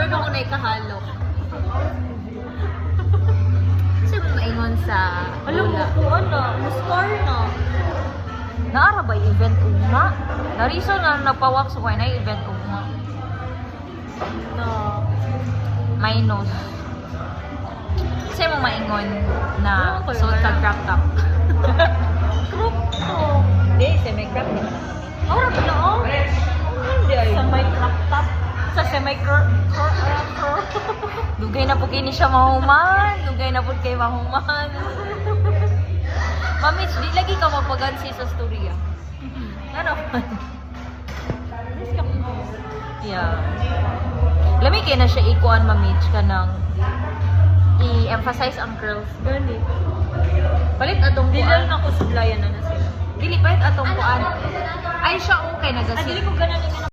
Murag ako na ikahalo. Kasi maingon sa Alam mo bola. po, ano, muscar na. Naara ba yung event una? Nariso na napawak sa na yung event una. Na. Minus. Kasi mo maingon na Ano ko suot ka yun? crop top. Crop top. Hindi, semi-crop top. Ora ba na, oh? Hindi ay. Sa may crop top. Sa semi-crop. Dugay na po kini siya mahuman. Dugay na po kay mahuman. Mamits, di lagi ka mapagansi sa storya. Ano? Yeah. Lami kayo na siya ikuan, Mamits, ka ng i-emphasize ang curls. Gani. Palit atong Di kuan. lang ako sudlayan na na sila. Dili palit atong kuan. Ay siya okay Ah, dili nagasit. ko